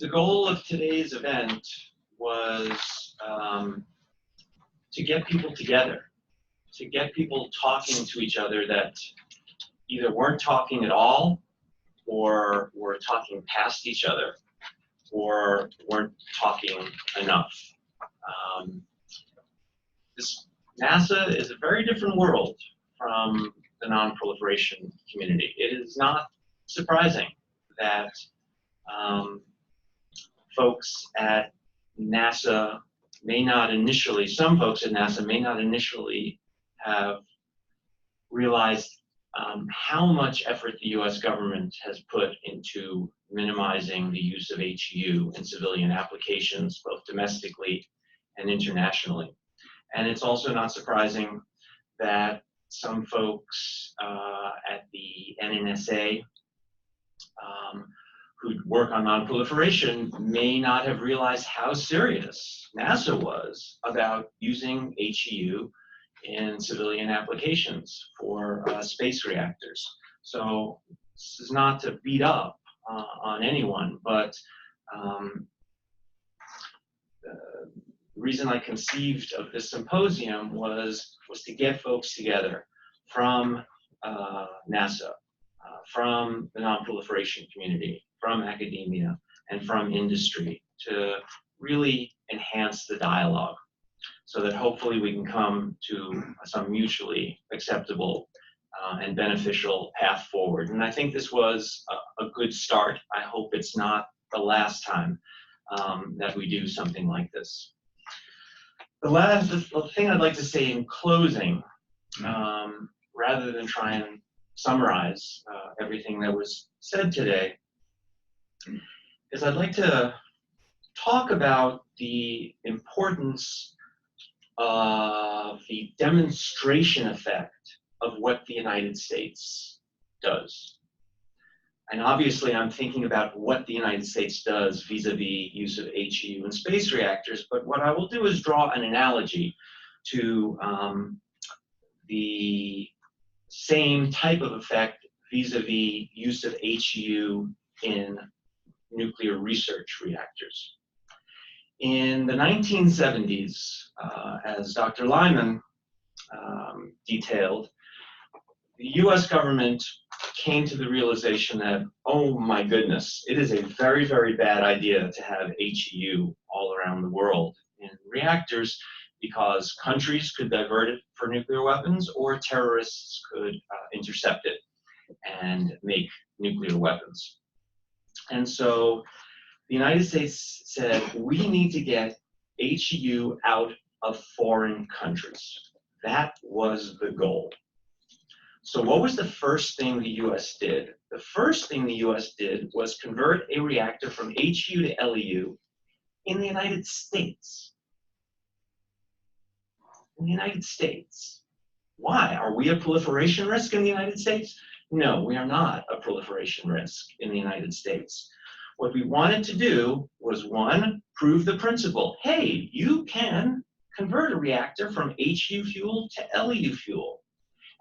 The goal of today's event was to get people together, to get people talking to each other that either weren't talking at all, or were talking past each other, or weren't talking enough. NASA is a very different world from the non-proliferation community. It is not surprising that folks at NASA may not initially, some folks at NASA may not initially have realized how much effort the US government has put into minimizing the use of HEU in civilian applications, both domestically and internationally. And it's also not surprising that some folks at the NNSA who work on nonproliferation may not have realized how serious NASA was about using HEU in civilian applications for space reactors. So this is not to beat up on anyone, but the reason I conceived of this symposium was to get folks together from NASA, from the nonproliferation community, from academia, and from industry to really enhance the dialogue so that hopefully we can come to some mutually acceptable and beneficial path forward. And I think this was a good start. I hope it's not the last time that we do something like this. The thing I'd like to say in closing, rather than try and summarize everything that was said today, is I'd like to talk about the importance of the demonstration effect of what the United States does. And obviously I'm thinking about what the United States does vis-a-vis use of HEU in space reactors, but what I will do is draw an analogy to the same type of effect vis-a-vis use of HEU in nuclear research reactors. In the 1970s, as Dr. Lyman detailed, the US government came to the realization that, oh my goodness, it is a very, very bad idea to have HEU all around the world in reactors because countries could divert it for nuclear weapons or terrorists could intercept it and make nuclear weapons. And so the United States said, we need to get HEU out of foreign countries. That was the goal. So what was the first thing the US did? The first thing the US did was convert a reactor from HEU to LEU in the United States. In the United States. Why? Are we a proliferation risk in the United States? No, we are not a proliferation risk in the United States. What we wanted to do was, one, prove the principle. Hey, you can convert a reactor from HEU fuel to LEU fuel.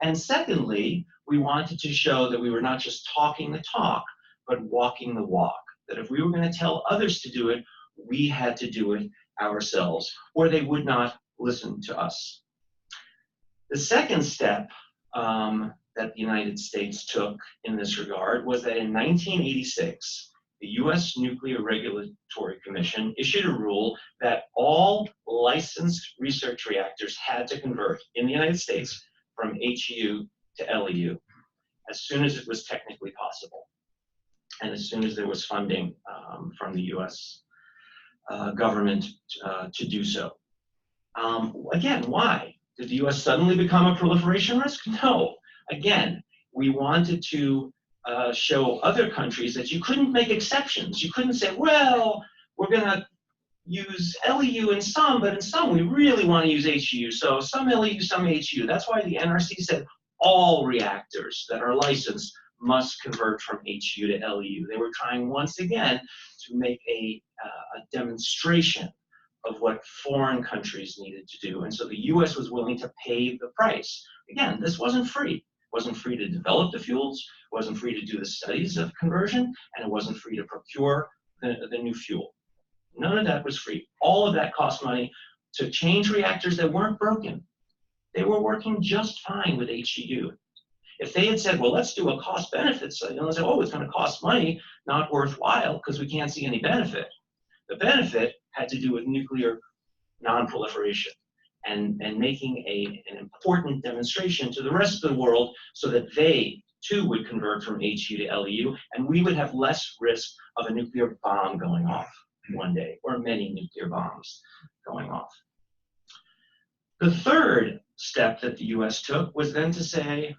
And secondly, we wanted to show that we were not just talking the talk, but walking the walk. That if we were going to tell others to do it, we had to do it ourselves, or they would not listen to us. The second step that the United States took in this regard was that in 1986, the US Nuclear Regulatory Commission issued a rule that all licensed research reactors had to convert in the United States from HEU to LEU as soon as it was technically possible and as soon as there was funding from the US government to do so. Again, why? Did the US suddenly become a proliferation risk? No. Again, we wanted to show other countries that you couldn't make exceptions. You couldn't say, well, we're going to use LEU in some, but in some we really want to use HEU. So some LEU, some HEU. That's why the NRC said all reactors that are licensed must convert from HEU to LEU. They were trying once again to make a demonstration of what foreign countries needed to do. And so the US was willing to pay the price. Again, this wasn't free. It wasn't free to develop the fuels, it wasn't free to do the studies of conversion, and it wasn't free to procure the new fuel. None of that was free. All of that cost money to change reactors that weren't broken. They were working just fine with HEU. If they had said, well, let's do a cost-benefit study, and they said, oh, it's going to cost money, not worthwhile, because we can't see any benefit. The benefit had to do with nuclear non-proliferation and making an important demonstration to the rest of the world so that they, too, would convert from HEU to LEU, and we would have less risk of a nuclear bomb going off one day, or many nuclear bombs going off. The third step that the US took was then to say,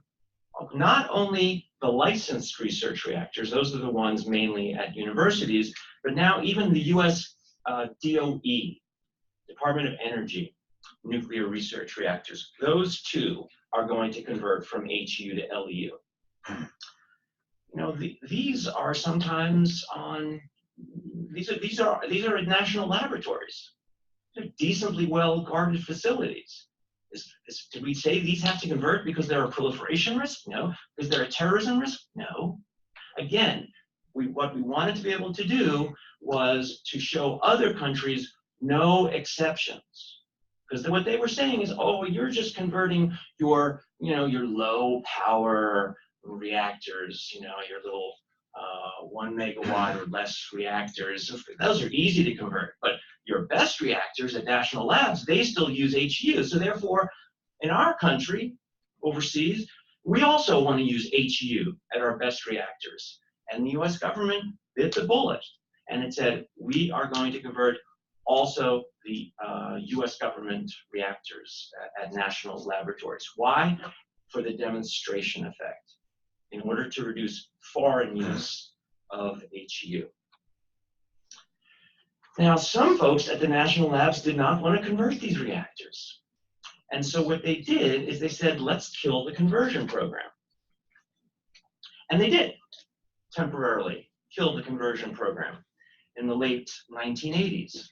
not only the licensed research reactors, those are the ones mainly at universities, but now even the US DOE, Department of Energy, nuclear research reactors, those too are going to convert from HEU to LEU. You know, these are sometimes on, these are at national laboratories. They're decently well-guarded facilities. Did we say these have to convert because they're a proliferation risk? No. Because they're a terrorism risk? No. Again, what we wanted to be able to do was to show other countries no exceptions. Because what they were saying is, oh, you're just converting your, your low power reactors, your little 1 megawatt or less reactors. Those are easy to convert, but your best reactors at national labs, they still use HEU. So therefore, in our country, overseas, we also want to use HEU at our best reactors. And the US government bit the bullet. And it said, we are going to convert also the US government reactors at national laboratories. Why? For the demonstration effect, in order to reduce foreign use of HEU. Now, some folks at the national labs did not want to convert these reactors. And so what they did is they said, let's kill the conversion program. And they did, temporarily, kill the conversion program in the late 1980s.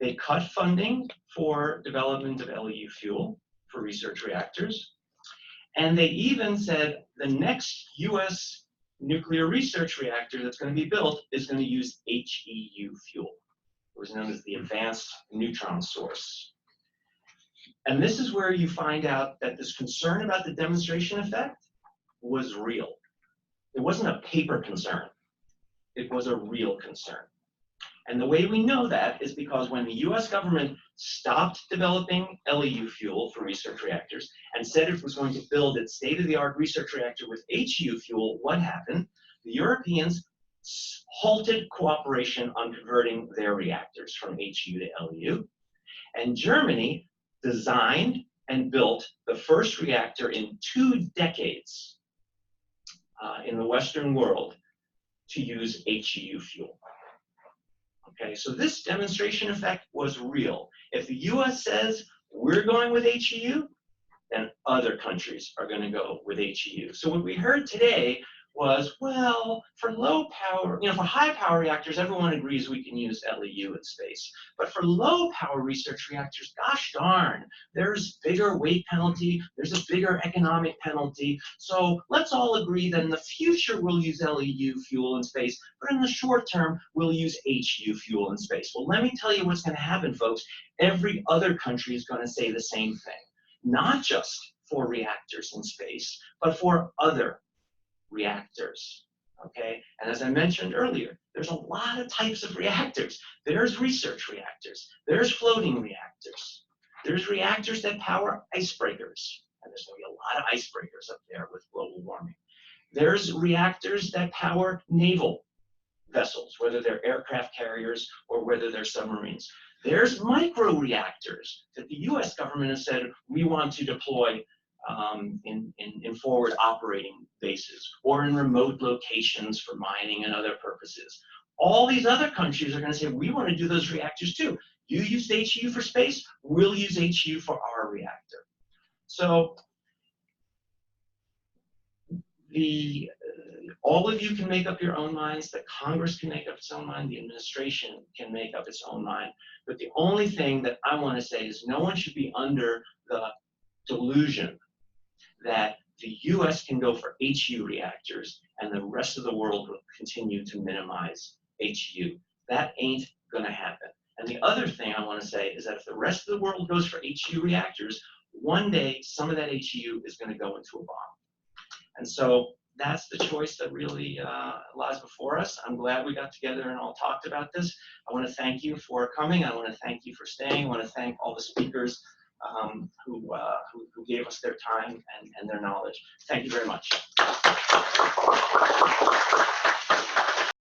They cut funding for development of LEU fuel for research reactors. And they even said the next US nuclear research reactor that's going to be built is going to use HEU fuel. It was known as the Advanced Neutron Source. And this is where you find out that this concern about the demonstration effect was real. It wasn't a paper concern. It was a real concern. And the way we know that is because when the US government stopped developing LEU fuel for research reactors and said it was going to build its state-of-the-art research reactor with HEU fuel, what happened? The Europeans halted cooperation on converting their reactors from HEU to LEU. And Germany designed and built the first reactor in 2 decades in the Western world to use HEU fuel. Okay, so this demonstration effect was real. If the US says we're going with HEU, then other countries are going to go with HEU. So what we heard today was, well, for low power, for high power reactors, everyone agrees we can use LEU in space. But for low power research reactors, gosh darn, there's bigger weight penalty, there's a bigger economic penalty. So let's all agree that in the future we'll use LEU fuel in space, but in the short term, we'll use HEU fuel in space. Well, let me tell you what's going to happen, folks. Every other country is going to say the same thing, not just for reactors in space, but for other reactors, okay? And as I mentioned earlier, there's a lot of types of reactors. There's research reactors. There's floating reactors. There's reactors that power icebreakers. And there's going to be a lot of icebreakers up there with global warming. There's reactors that power naval vessels, whether they're aircraft carriers or whether they're submarines. There's microreactors that the US government has said we want to deploy in forward operating bases or in remote locations for mining and other purposes. All these other countries are going to say, we want to do those reactors too. You used HEU for space, we'll use HEU for our reactor. So all of you can make up your own minds, the Congress can make up its own mind, the administration can make up its own mind. But the only thing that I want to say is no one should be under the delusion that the US can go for HEU reactors and the rest of the world will continue to minimize HU. That ain't gonna happen. And the other thing I want to say is that if the rest of the world goes for HU reactors, one day some of that HU is going to go into a bomb. And so that's the choice that really lies before us. I'm glad we got together and all talked about this. I want to thank you for coming. I want to thank you for staying. I want to thank all the speakers who gave us their time and their knowledge. Thank you very much.